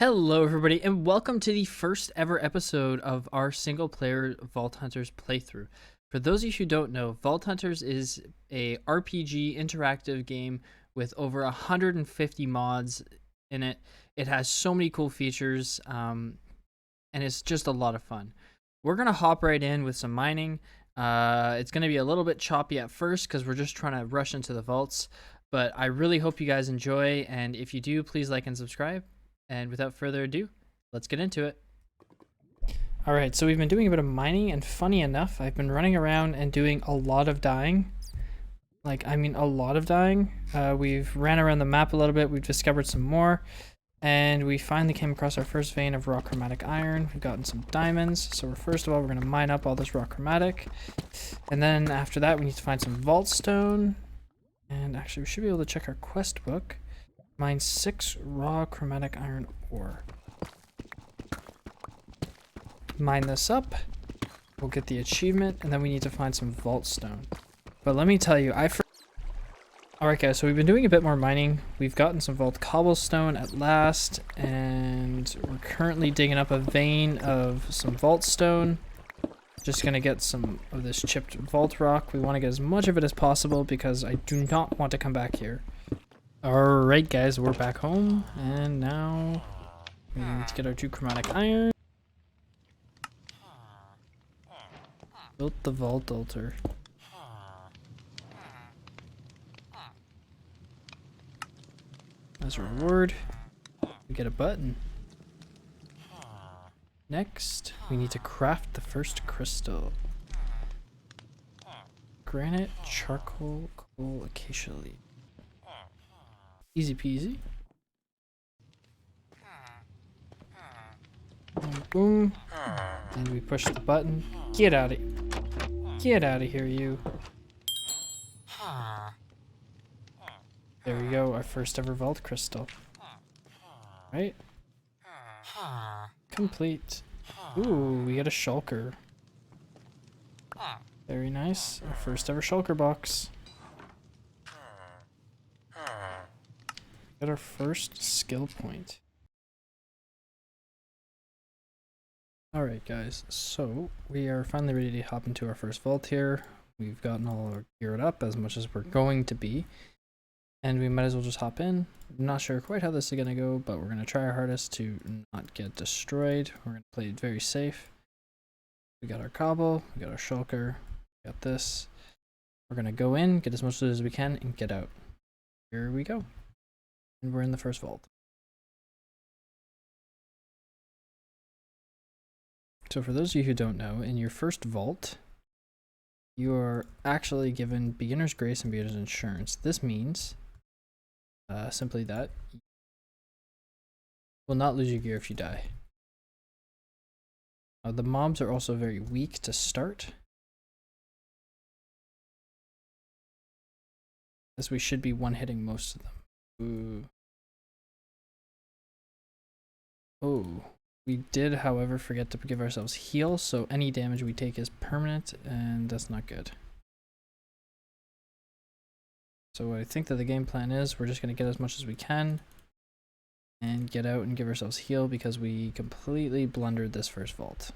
Hello everybody and welcome to the first ever episode of our single player Vault Hunters playthrough. For those of you who don't know, Vault Hunters is a RPG interactive game with over 150 mods in it. It has so many cool features and it's just a lot of fun. We're going to hop right in with some mining. It's going to be a little bit choppy at first because we're just trying to rush into the vaults, but I really hope you guys enjoy, and if you do, please like and subscribe. And without further ado, let's get into it. Alright, so we've been doing a bit of mining, and funny enough, I've been running around and doing a lot of dying. A lot of dying. We've ran around the map a little bit, we've discovered some more, and we finally came across our first vein of raw chromatic iron. We've gotten some diamonds, so first of all, we're going to mine up all this raw chromatic. And then after that, we need to find some vault stone. And actually, we should be able to check our quest book. Mine 6 raw chromatic iron ore. Mine this up. We'll get the achievement, and then we need to find some vault stone. But let me tell you, Alright guys, so we've been doing a bit more mining. We've gotten some vault cobblestone at last, and we're currently digging up a vein of some vault stone. Just gonna get some of this chipped vault rock. We want to get as much of it as possible because I do not want to come back here. Alright guys, we're back home, and now we need to get our 2 chromatic iron. Built the vault altar. As a reward, we get a button. Next, we need to craft the first crystal. Granite, charcoal, coal, acacia leaf. Easy peasy. And boom. And we push the button. Get out of here, you. There we go, our first ever vault crystal. Right? Complete. Ooh, we get a shulker. Very nice. Our first ever shulker box. Got our first skill point. Alright guys, so we are finally ready to hop into our first vault here. We've gotten all geared up as much as we're going to be, and we might as well just hop in. I'm not sure quite how this is going to go, but we're going to try our hardest to not get destroyed. We're going to play it very safe. We got our cobble, we got our shulker, we got this. We're going to go in, get as much of it as we can, and get out. Here we go. And we're in the first vault. So for those of you who don't know, in your first vault, you are actually given beginner's grace and beginner's insurance. This means simply that you will not lose your gear if you die. The mobs are also very weak to start, as we should be one-hitting most of them. Ooh. Oh, we did, however, forget to give ourselves heal, so any damage we take is permanent, and that's not good. So I think that the game plan is we're just going to get as much as we can and get out and give ourselves heal because we completely blundered this first vault.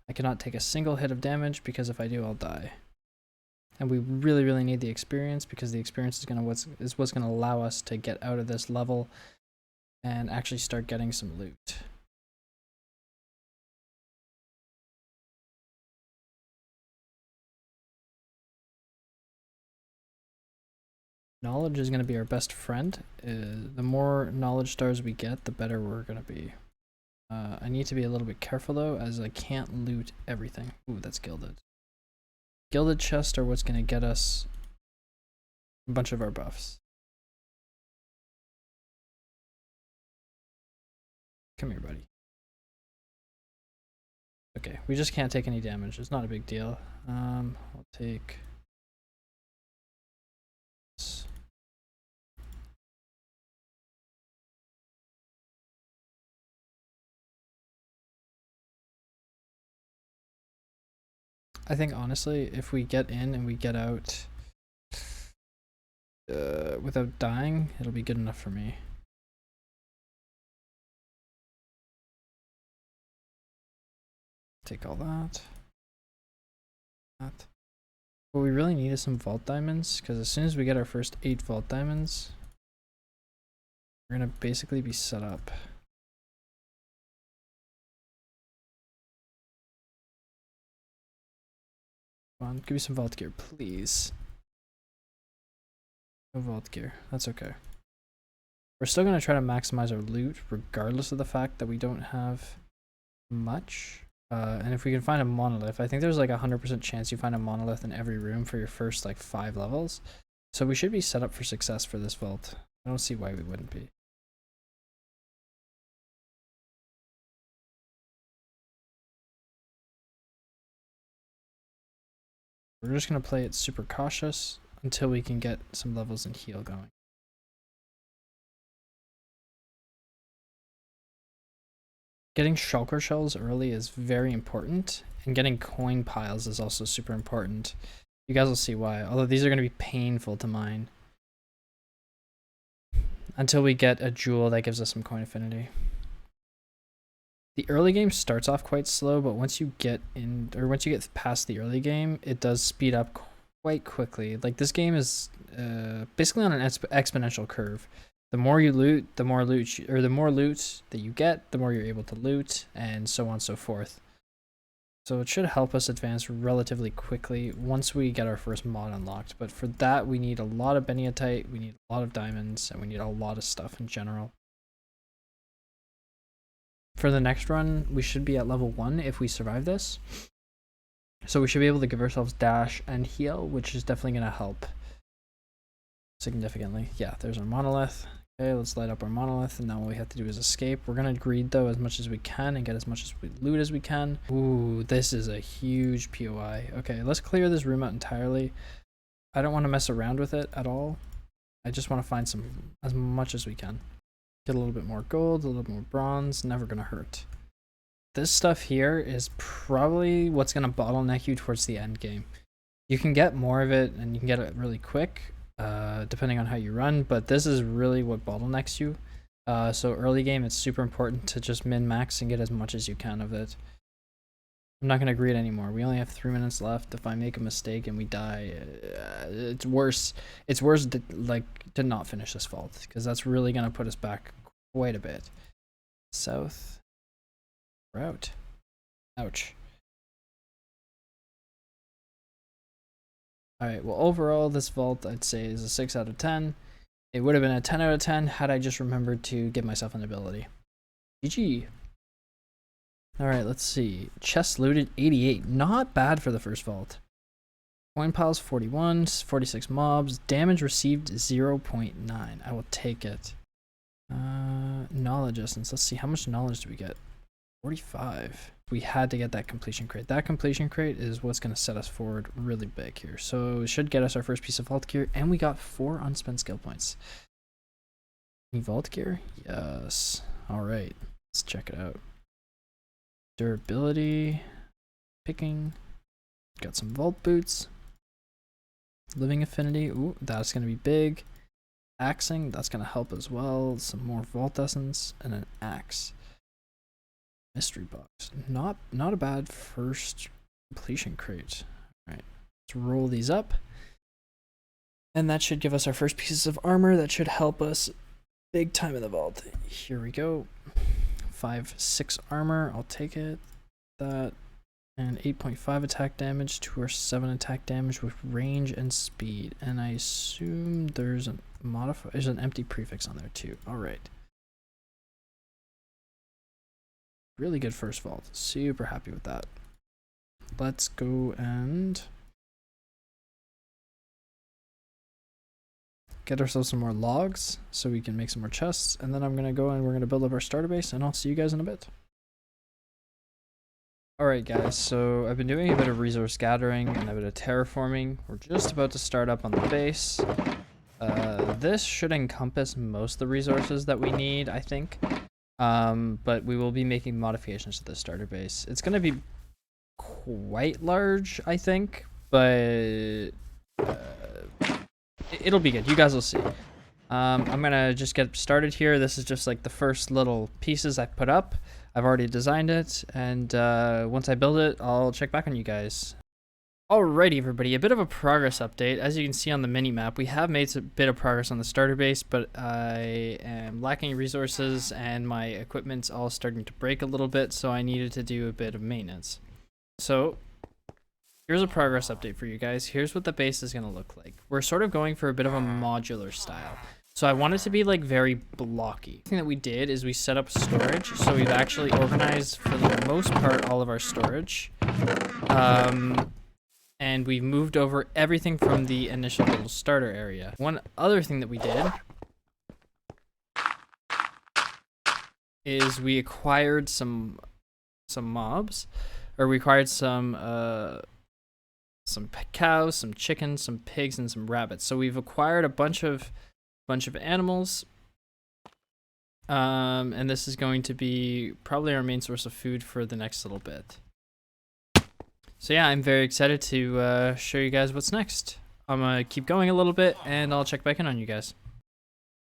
I cannot take a single hit of damage because if I do, I'll die. And we really, really need the experience because the experience is what's going to allow us to get out of this level and actually start getting some loot. Knowledge is going to be our best friend. The more knowledge stars we get, the better we're going to be. I need to be a little bit careful though, as I can't loot everything. Ooh, that's gilded. Gilded chests are what's going to get us a bunch of our buffs. Come here, buddy. Okay, we just can't take any damage. It's not a big deal. I'll take this. I think honestly, if we get in and we get out without dying, it'll be good enough for me. Take all that. What we really need is some vault diamonds, because as soon as we get our first 8 vault diamonds, we're gonna basically be set up. Come on, give me some vault gear, please. No vault gear, that's okay. We're still gonna try to maximize our loot, regardless of the fact that we don't have much. And if we can find a monolith, I think there's like 100% chance you find a monolith in every room for your first like 5 levels. So we should be set up for success for this vault. I don't see why we wouldn't be. We're just going to play it super cautious until we can get some levels in heal going. Getting shulker shells early is very important, and getting coin piles is also super important. You guys will see why, although these are going to be painful to mine until we get a jewel that gives us some coin affinity. The early game starts off quite slow, but once you get past the early game, it does speed up quite quickly. Like, this game is basically on an exponential curve. The more you loot, the more loot that you get, the more you're able to loot, and so on and so forth. So it should help us advance relatively quickly once we get our first mod unlocked. But for that, we need a lot of beniatite, we need a lot of diamonds, and we need a lot of stuff in general. For the next run, we should be at level 1 if we survive this. So we should be able to give ourselves dash and heal, which is definitely going to help significantly. Yeah, there's our monolith. Okay, let's light up our monolith, and now all we have to do is escape. We're going to greed, though, as much as we can and get as much loot as we can. Ooh, this is a huge POI. Okay, let's clear this room out entirely. I don't want to mess around with it at all. I just want to find as much as we can. Get a little bit more gold, a little more bronze, never going to hurt. This stuff here is probably what's going to bottleneck you towards the end game. You can get more of it, and you can get it really quick. Depending on how you run, but this is really what bottlenecks you. So early game, it's super important to just min-max and get as much as you can of it. I'm not going to greed anymore. We only have 3 minutes left. If I make a mistake and we die, it's worse. It's worse to not finish this vault, because that's really going to put us back quite a bit. South route. Ouch. Alright, well, overall, this vault, I'd say, is a 6 out of 10. It would have been a 10 out of 10 had I just remembered to give myself an ability. GG. Alright, let's see. Chest looted, 88. Not bad for the first vault. Coin piles, 41. 46 mobs. Damage received, 0.9. I will take it. Knowledge essence. Let's see, how much knowledge do we get? 45. We had to get that completion crate. That completion crate is what's going to set us forward really big here. So it should get us our first piece of vault gear, and we got 4 unspent skill points. Any vault gear? Yes. All right. Let's check it out. Durability. Picking. Got some vault boots. Living affinity. Ooh, that's going to be big. Axing. That's going to help as well. Some more vault essence and an axe. Mystery box. Not a bad first completion crate. All right, let's roll these up, and that should give us our first pieces of armor. That should help us big time in the vault. Here we go. 5/6 armor. I'll take it. That, and 8.5 attack damage to our 7 attack damage with range and speed. And I assume there's an there's an empty prefix on there too. All right. Really good first vault. Super happy with that. Let's go and get ourselves some more logs so we can make some more chests, and then I'm gonna go and we're gonna build up our starter base, and I'll see you guys in a bit. Alright guys, so I've been doing a bit of resource gathering and a bit of terraforming. We're just about to start up on the base. This should encompass most of the resources that we need, I think. But we will be making modifications to the starter base. It's going to be quite large, I think, but it'll be good. You guys will see. I'm gonna just get started here. This is just like the first little pieces I put up. I've already designed it, and once I build it, I'll check back on you guys. Alrighty, everybody, a bit of a progress update. As you can see on the mini map, we have made a bit of progress on the starter base, but I am lacking resources and my equipment's all starting to break a little bit, so I needed to do a bit of maintenance. So here's a progress update for you guys. Here's what the base is going to look like. We're sort of going for a bit of a modular style. So I want it to be like very blocky. The thing that we did is we set up storage. So we've actually organized for the most part all of our storage. And we've moved over everything from the initial little starter area. One other thing that we did is we acquired some mobs, or we acquired some cows, some chickens, some pigs, and some rabbits. So we've acquired a bunch of animals, and this is going to be probably our main source of food for the next little bit. So yeah, I'm very excited to show you guys what's next. I'm gonna keep going a little bit and I'll check back in on you guys.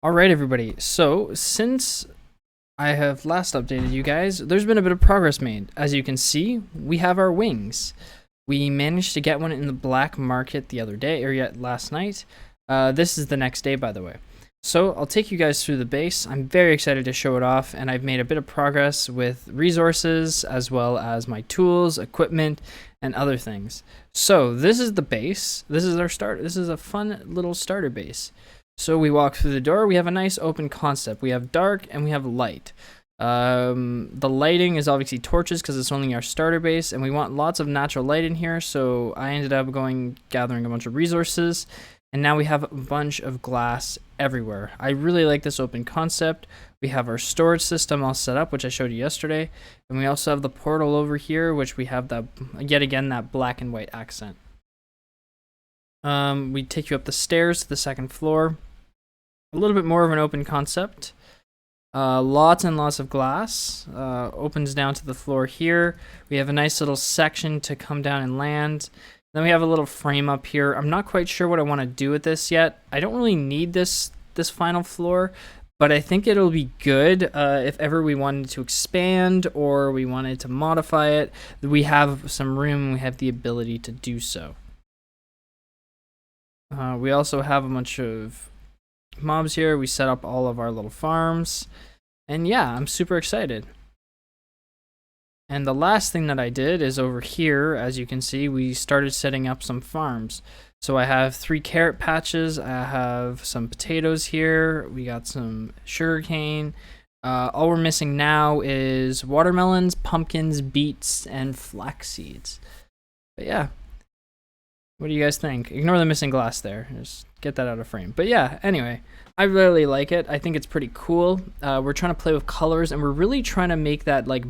Alright, everybody, so since I have last updated you guys, there's been a bit of progress made. As you can see, we have our wings. We managed to get one in the black market the other day, or yet last night. This is the next day, by the way. So I'll take you guys through the base. I'm very excited to show it off, and I've made a bit of progress with resources as well as my tools, equipment, and other things. So this is the base. This is our start. This is a fun little starter base. So we walk through the door. We have a nice open concept. We have dark and we have light. The lighting is obviously torches because it's only our starter base, and we want lots of natural light in here. So I ended up gathering a bunch of resources. And now we have a bunch of glass everywhere. I really like this open concept. We have our storage system all set up, which I showed you yesterday. And we also have the portal over here, which we have that, yet again, that black and white accent. We take you up the stairs to the second floor. A little bit more of an open concept. Lots and lots of glass. Opens down to the floor here. We have a nice little section to come down and land. Then we have a little frame up here. I'm not quite sure what I want to do with this yet. I don't really need this final floor, but I think it'll be good if ever we wanted to expand or we wanted to modify it. We have some room, we have the ability to do so. We also have a bunch of mobs here. We set up all of our little farms. And yeah, I'm super excited. And the last thing that I did is over here, as you can see, we started setting up some farms. So I have 3 carrot patches, I have some potatoes here, we got some sugarcane. All we're missing now is watermelons, pumpkins, beets, and flax seeds. But yeah, what do you guys think? Ignore the missing glass there, just get that out of frame. But yeah, anyway, I really like it. I think it's pretty cool. We're trying to play with colors, and we're really trying to make that like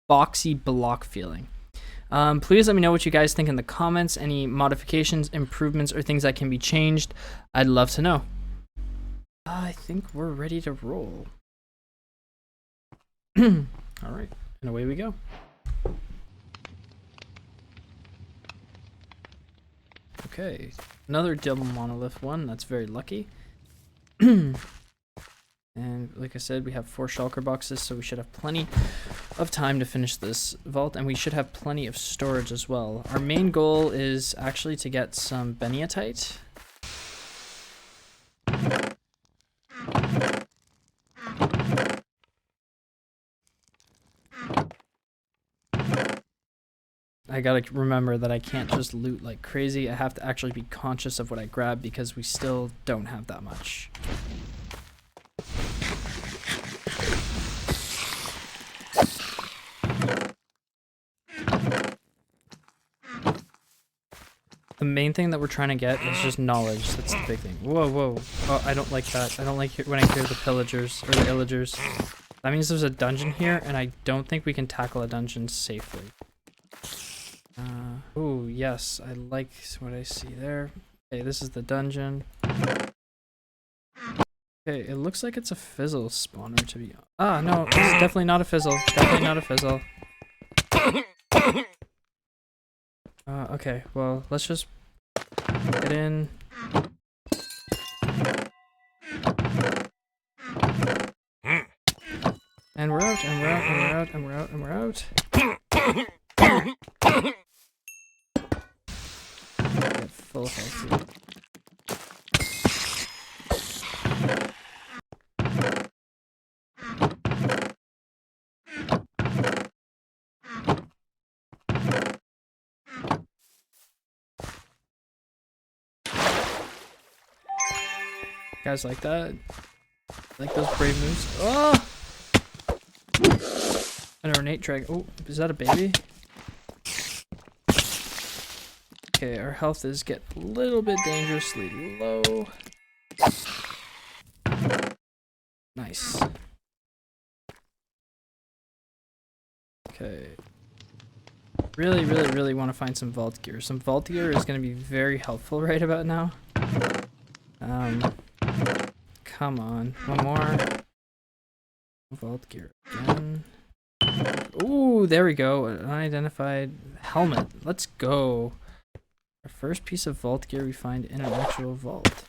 boxy block feeling. Please let me know what you guys think in the comments. Any modifications, improvements, or things that can be changed, I'd love to know. I think we're ready to roll. Alright, and away we go. Okay, another double monolith one. That's very lucky. And like I said, we have 4 shulker boxes, so we should have plenty of time to finish this vault, and we should have plenty of storage as well. Our main goal is actually to get some beniatite. I gotta remember that I can't just loot like crazy. I have to actually be conscious of what I grab because we still don't have that much. The main thing that we're trying to get is just knowledge. That's the big thing. Whoa, whoa. Oh, I don't like that. I don't like when I hear the pillagers or the illagers. That means there's a dungeon here, and I don't think we can tackle a dungeon safely. Oh, yes. I like what I see there. Okay, this is the dungeon. Okay, it looks like it's a fizzle spawner to be... Ah, no. It's definitely not a fizzle. Definitely not a fizzle. Okay, well, let's just get in. And we're out, and we're out, and we're out, and we're out, and we're out. Get full health too. Guys like that? Like those brave moves? Oh! An ornate dragon. Oh, is that a baby? Okay, our health is getting a little bit dangerously low. Nice. Okay. Really want to find some vault gear. Some vault gear is going to be very helpful right about now. Come on. One more. Vault gear again. Ooh, there we go. An unidentified helmet. Let's go. Our first piece of vault gear we find in an actual vault.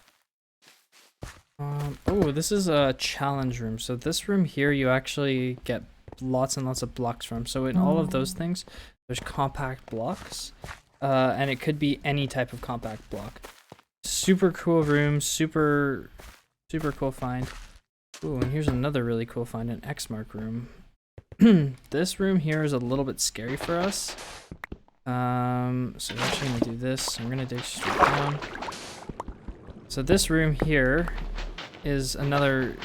Oh, this is a challenge room. So this room here you actually get lots and lots of blocks from. So in all of those things, there's compact blocks. And it could be any type of compact block. Super cool room, super cool find. Ooh, and here's another really cool find, an X mark room. This room here is a little bit scary for us. So we're actually gonna do this. I'm gonna dig straight down. So this room here is another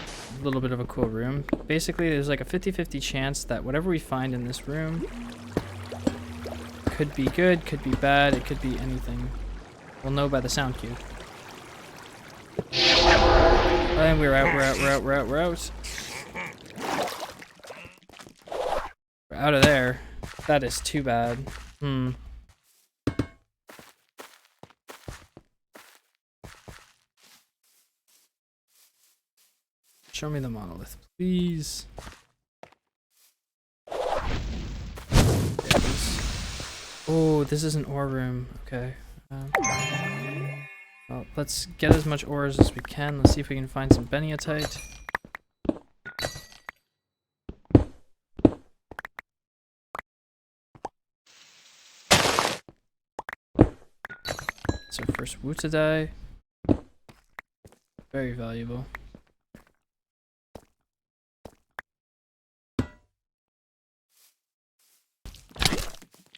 little bit of a cool room. Basically, there's like a 50-50 chance that whatever we find in this room could be good, could be bad, it could be anything. We'll know by the sound cue. And we're out. We're out of there. That is too bad. Show me the monolith, please. Oh, this is an ore room. Okay. Well, let's get as much ores as we can. Let's see if we can find some beniatite. It's our first Wutadai. Very valuable.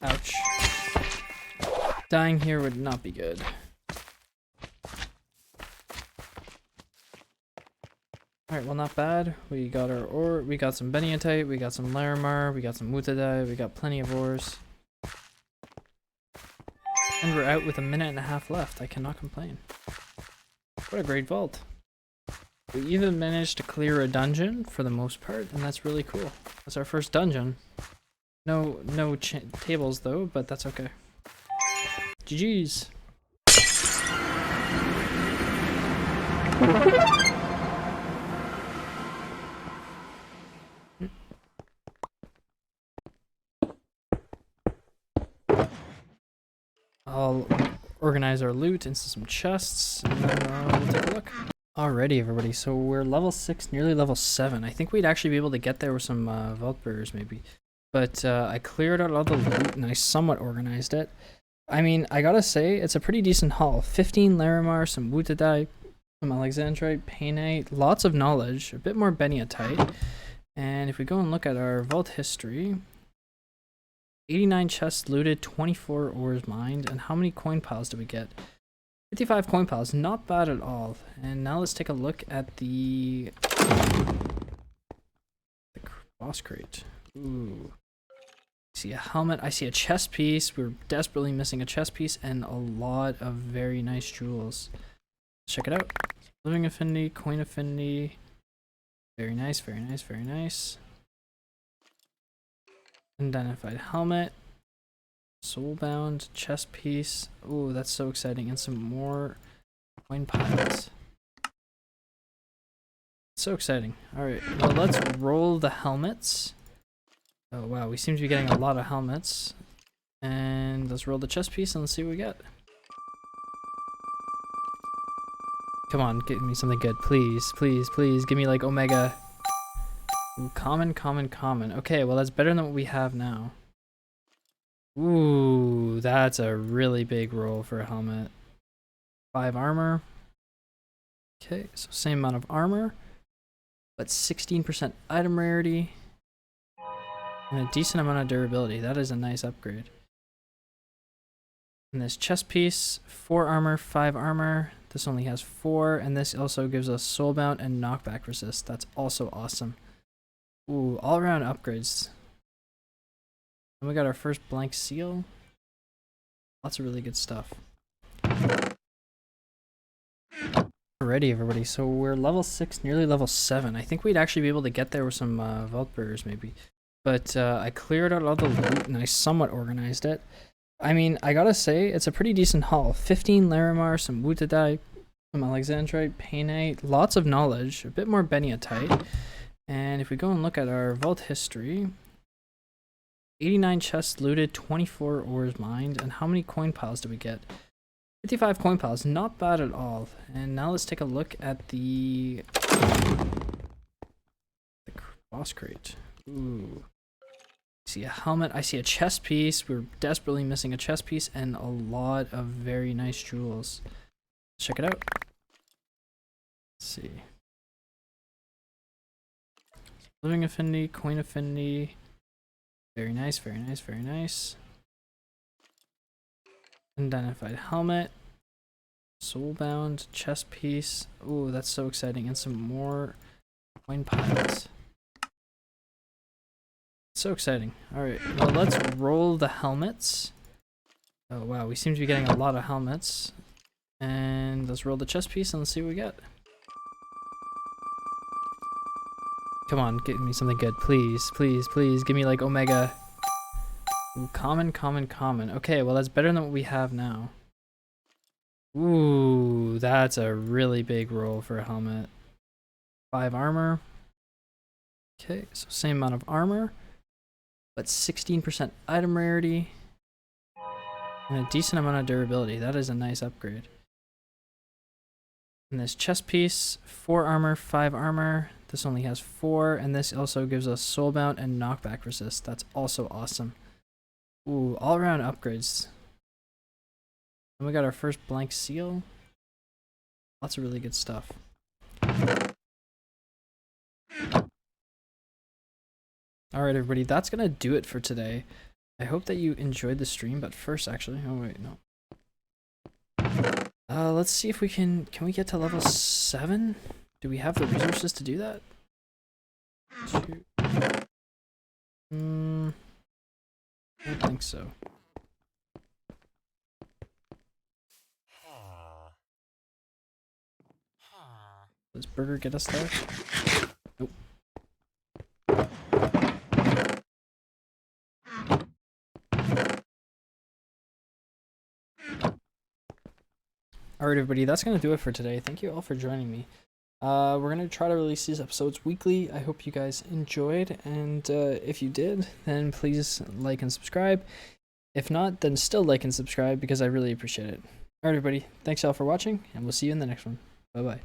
Ouch. Dying here would not be good. Alright, well, not bad. We got our ore, we got some beniatite, we got some larimar, we got some Wutadai, we got plenty of ores. And we're out with 1.5 minutes left. I cannot complain. What a great vault. We even managed to clear a dungeon for the most part, and that's really cool. That's our first dungeon. No tables though, but that's okay. GG's. I'll organize our loot into some chests, and then we'll take a look. Alrighty, everybody, so we're level 6, nearly level 7. I think we'd actually be able to get there with some vault bearers, maybe. But I cleared out all the loot, and I somewhat organized it. I mean, I gotta say, it's a pretty decent haul. 15 larimar, some Wutadai, some alexandrite, painite, lots of knowledge, a bit more beniatite. And if we go and look at our vault history... 89 chests looted, 24 ores mined, and how many coin piles did we get? 55 coin piles, not bad at all. And now let's take a look at the boss crate. Ooh. I see a helmet, I see a chest piece. We're desperately missing a chest piece and a lot of very nice jewels. Let's check it out. Living affinity, coin affinity. Very nice, very nice, very nice. Unidentified helmet, soulbound, chest piece. Oh, that's so exciting, and some more coin piles. So exciting. Alright, well, let's roll the helmets. Oh wow, we seem to be getting a lot of helmets. And let's roll the chest piece and let's see what we get. Come on, give me something good, please, please, please. Give me like Omega. Ooh, common, common, common. Okay, well that's better than what we have now. Ooh, that's a really big roll for a helmet. 5 armor. Okay, so same amount of armor, but 16% item rarity and a decent amount of durability. That is a nice upgrade. And this chest piece, 4 armor, 5 armor. This only has 4, and this also gives us soulbound and knockback resist. That's also awesome. Ooh, all around upgrades. And we got our first blank seal. Lots of really good stuff. Alrighty, everybody. So we're level 6, nearly level 7. I think we'd actually be able to get there with some vault burgers, maybe. But I cleared out all the loot and I somewhat organized it. I mean, I gotta say, it's a pretty decent haul. 15 Larimar, some Wutadai, some Alexandrite, Painite, lots of knowledge, a bit more Beniatite. And if we go and look at our vault history, 89 chests looted, 24 ores mined, and how many coin piles do we get? 55 coin piles, not bad at all. And now let's take a look at the boss crate. Ooh. I see a helmet, I see a chest piece. We're desperately missing a chest piece and a lot of very nice jewels. Let's check it out. Let's see. Living affinity, coin affinity. Very nice, very nice, very nice. Unidentified helmet. Soulbound, chest piece. Ooh, that's so exciting. And some more coin piles. So exciting. Alright, well let's roll the helmets. Oh wow, we seem to be getting a lot of helmets. And let's roll the chest piece and let's see what we get. Come on, give me something good. Please, please, please. Give me like Omega. Ooh, common, common, common. Okay, well that's better than what we have now. Ooh, that's a really big roll for a helmet. 5 armor. Okay, so same amount of armor, but 16% item rarity and a decent amount of durability. That is a nice upgrade. And this chest piece, 4 armor, 5 armor. This only has 4, and this also gives us soulbound and knockback resist. That's also awesome. Ooh, all around upgrades. And we got our first blank seal. Lots of really good stuff. Alright everybody, that's gonna do it for today. I hope that you enjoyed the stream, but first actually, oh wait, no. Let's see if we can we get to level 7? Do we have the resources to do that? I don't think so. Does Burger get us there? Nope. Alright everybody, that's going to do it for today. Thank you all for joining me. We're going to try to release these episodes weekly. I hope you guys enjoyed, and if you did, then please like and subscribe. If not, then still like and subscribe because I really appreciate it. Alright everybody, thanks all for watching, and we'll see you in the next one. Bye bye.